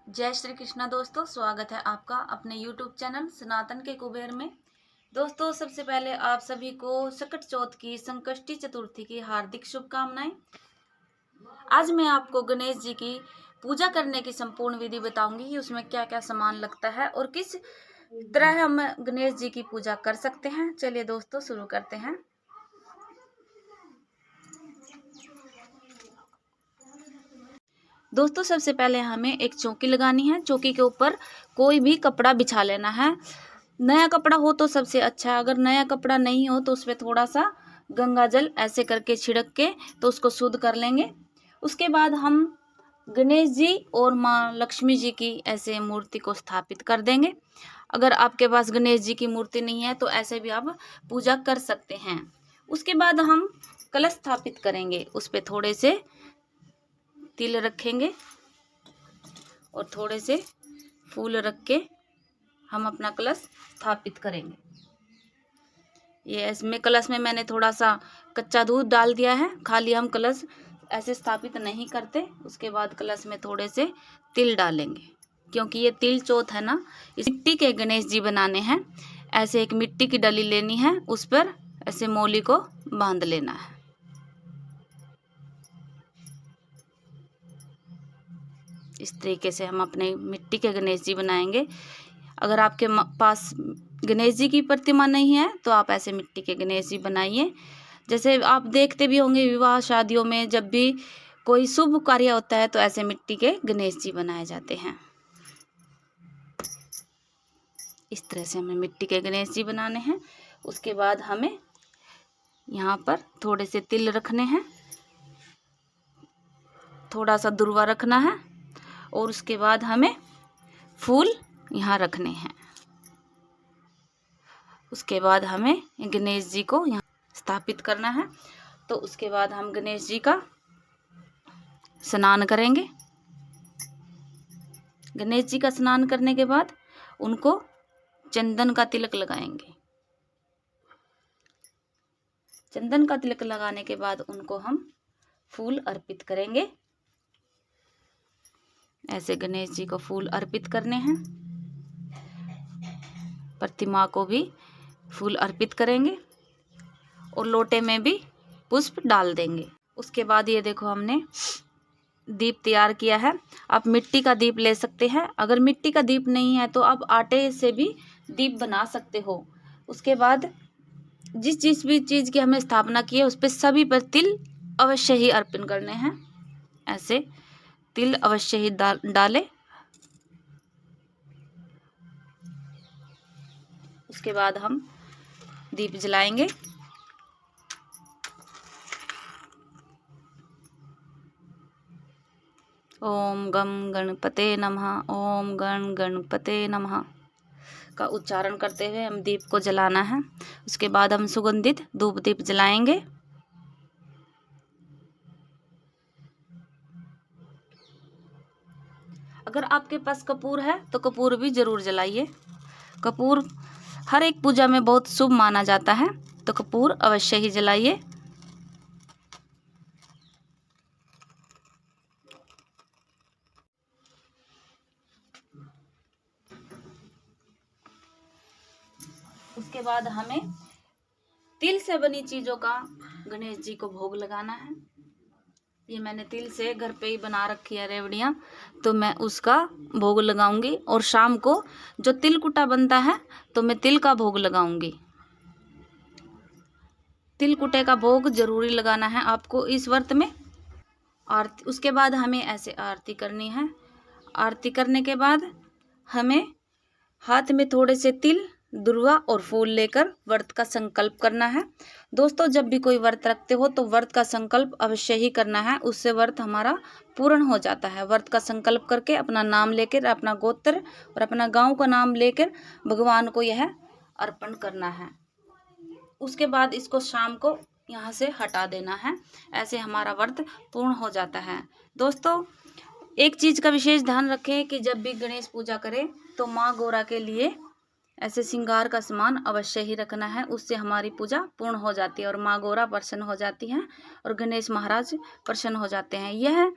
जय श्री कृष्णा दोस्तों, स्वागत है आपका अपने YouTube चैनल सनातन के कुबेर में। दोस्तों, सबसे पहले आप सभी को सकट चौथ की संकष्टी चतुर्थी की हार्दिक शुभकामनाएं। आज मैं आपको गणेश जी की पूजा करने की संपूर्ण विधि बताऊंगी कि उसमें क्या क्या सामान लगता है और किस तरह हम गणेश जी की पूजा कर सकते हैं। चलिए दोस्तों, शुरू करते हैं। दोस्तों, सबसे पहले हमें एक चौकी लगानी है। चौकी के ऊपर कोई भी कपड़ा बिछा लेना है। नया कपड़ा हो तो सबसे अच्छा है। अगर नया कपड़ा नहीं हो तो उस पर थोड़ा सा गंगा जल ऐसे करके छिड़क के तो उसको शुद्ध कर लेंगे। उसके बाद हम गणेश जी और माँ लक्ष्मी जी की ऐसे मूर्ति को स्थापित कर देंगे। अगर आपके पास गणेश जी की मूर्ति नहीं है तो ऐसे भी आप पूजा कर सकते हैं। उसके बाद हम कलश स्थापित करेंगे। उस पर थोड़े से तिल रखेंगे और थोड़े से फूल रख के हम अपना कलश स्थापित करेंगे। ये इसमें कलश में मैंने थोड़ा सा कच्चा दूध डाल दिया है। खाली हम कलश ऐसे स्थापित नहीं करते। उसके बाद कलश में थोड़े से तिल डालेंगे, क्योंकि ये तिल चौथ है ना। इस मिट्टी के गणेश जी बनाने हैं। ऐसे एक मिट्टी की डली लेनी है, उस पर ऐसे मौली को बांध लेना है। इस तरीके से हम अपने मिट्टी के गणेश जी बनाएंगे। अगर आपके पास गणेश जी की प्रतिमा नहीं है तो आप ऐसे मिट्टी के गणेश जी बनाइए। जैसे आप देखते भी होंगे विवाह शादियों में, जब भी कोई शुभ कार्य होता है तो ऐसे मिट्टी के गणेश जी बनाए जाते हैं। इस तरह से हमें मिट्टी के गणेश जी बनाने हैं। उसके बाद हमें यहाँ पर थोड़े से तिल रखने हैं, थोड़ा सा दुर्वा रखना है और उसके बाद हमें फूल यहाँ रखने हैं। उसके बाद हमें गणेश जी को यहाँ स्थापित करना है। तो उसके बाद हम गणेश जी का स्नान करेंगे। गणेश जी का स्नान करने के बाद उनको चंदन का तिलक लगाएंगे। चंदन का तिलक लगाने के बाद उनको हम फूल अर्पित करेंगे। ऐसे गणेश जी को फूल अर्पित करने हैं। प्रतिमा को भी फूल अर्पित करेंगे और लोटे में भी पुष्प डाल देंगे। उसके बाद ये देखो, हमने दीप तैयार किया है। आप मिट्टी का दीप ले सकते हैं। अगर मिट्टी का दीप नहीं है तो आप आटे से भी दीप बना सकते हो। उसके बाद जिस भी चीज़ की हमें स्थापना की है उस पर सभी पर तिल अवश्य ही अर्पण करने हैं। ऐसे तिल अवश्य ही डालें। उसके बाद हम दीप जलाएंगे। ओम गम गणपते नमः, ओम गण गणपते नमः का उच्चारण करते हुए हम दीप को जलाना है। उसके बाद हम सुगंधित धूप दीप जलाएंगे। अगर आपके पास कपूर है तो कपूर भी जरूर जलाइए। कपूर हर एक पूजा में बहुत शुभ माना जाता है, तो कपूर अवश्य ही जलाइए। उसके बाद हमें तिल से बनी चीज़ों का गणेश जी को भोग लगाना है। ये मैंने तिल से घर पे ही बना रखी है रेवड़ियाँ, तो मैं उसका भोग लगाऊंगी। और शाम को जो तिल कुटा बनता है तो मैं तिल का भोग लगाऊंगी। तिल कुटे का भोग जरूरी लगाना है आपको इस व्रत में। आरती, उसके बाद हमें ऐसे आरती करनी है। आरती करने के बाद हमें हाथ में थोड़े से तिल, दुर्वा और फूल लेकर व्रत का संकल्प करना है। दोस्तों, जब भी कोई व्रत रखते हो तो व्रत का संकल्प अवश्य ही करना है, उससे व्रत हमारा पूर्ण हो जाता है। व्रत का संकल्प करके अपना नाम लेकर, अपना गोत्र और अपना गांव का नाम लेकर भगवान को यह अर्पण करना है। उसके बाद इसको शाम को यहाँ से हटा देना है। ऐसे हमारा व्रत पूर्ण हो जाता है। दोस्तों, एक चीज़ का विशेष ध्यान रखें कि जब भी गणेश पूजा करें तो माँ गौरा के लिए ऐसे श्रृंगार का सामान अवश्य ही रखना है। उससे हमारी पूजा पूर्ण हो जाती है और माँ गौरा प्रसन्न हो जाती हैं और गणेश महाराज प्रसन्न हो जाते हैं। यह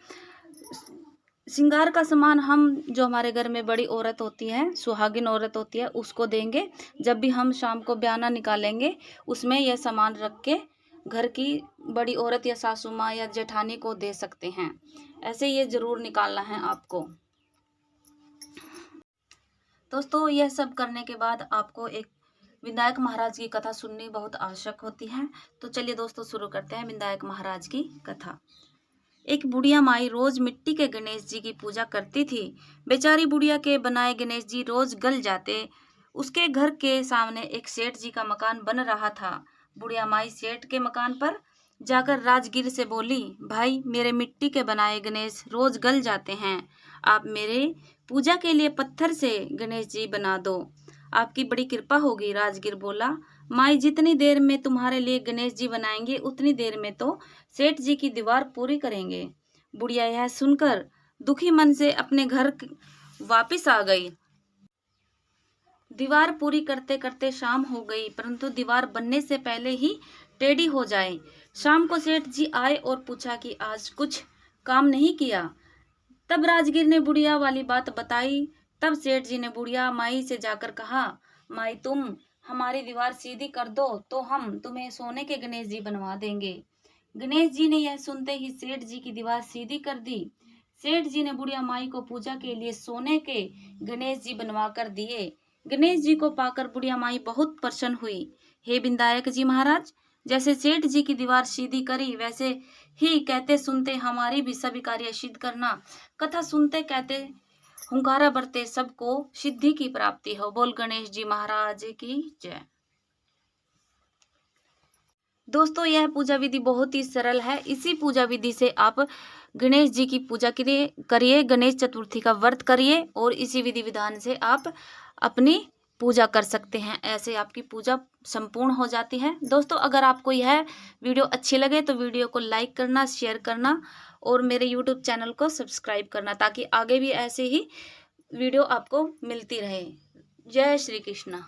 श्रृंगार का सामान हम जो हमारे घर में बड़ी औरत होती है, सुहागिन औरत होती है, उसको देंगे। जब भी हम शाम को बयाना निकालेंगे उसमें यह सामान रख के घर की बड़ी औरत या सासू माँ या जेठानी को दे सकते हैं। ऐसे ये ज़रूर निकालना है आपको। दोस्तों यह सब करने के बाद आपको एक विनायक महाराज की कथा सुननी बहुत आवश्यक होती है। तो चलिए दोस्तों शुरू करते हैं विनायक महाराज की कथा। एक बुढ़िया माई रोज मिट्टी के गणेश जी की पूजा करती थी। बेचारी बुढ़िया के बनाए गणेश जी रोज गल जाते। उसके घर के सामने एक सेठ जी का मकान बन रहा था। बुढ़िया माई सेठ के मकान पर जाकर राजगीर से बोली, भाई मेरे मिट्टी के बनाए गणेश रोज गल जाते हैं, आप मेरे पूजा के लिए पत्थर से गणेश जी बना दो, आपकी बड़ी कृपा होगी। राजगीर बोला, माई जितनी देर में तुम्हारे लिए गणेश जी बनाएंगे उतनी देर में तो सेठ जी की दीवार पूरी करेंगे। बुढ़िया यह सुनकर दुखी मन से अपने घर वापस आ गई। दीवार पूरी करते करते शाम हो गई, परंतु दीवार बनने से पहले ही टेढ़ी हो जाए। शाम को सेठ जी आए और पूछा कि आज कुछ काम नहीं किया। तब राजगीर ने बुढ़िया वाली बात बताई। तब सेठ जी ने बुढ़िया माई से जाकर कहा, माई तुम हमारी दीवार सीधी कर दो तो हम तुम्हें सोने के गणेश जी बनवा देंगे। गणेश जी ने यह सुनते ही सेठ जी की दीवार सीधी कर दी। सेठ जी ने बुढ़िया माई को पूजा के लिए सोने के गणेश जी बनवा कर दिए। गणेश जी को पाकर बुढ़िया माई बहुत प्रसन्न हुई। हे विनायक जी महाराज, जैसे सेठ जी की दीवार सीधी करी वैसे ही कहते सुनते हमारी भी सभी कार्य सिद्ध करना। कथा सुनते कहते हुंकारा भरते सबको सिद्धि की प्राप्ति हो। बोल गणेश जी महाराज की जय। दोस्तों यह पूजा विधि बहुत ही सरल है। इसी पूजा विधि से आप गणेश जी की पूजा करिए, गणेश चतुर्थी का व्रत करिए और इसी विधि विधान से आप अपनी पूजा कर सकते हैं। ऐसे आपकी पूजा संपूर्ण हो जाती है। दोस्तों अगर आपको यह वीडियो अच्छी लगे तो वीडियो को लाइक करना, शेयर करना और मेरे YouTube चैनल को सब्सक्राइब करना, ताकि आगे भी ऐसे ही वीडियो आपको मिलती रहे। जय श्री कृष्ण।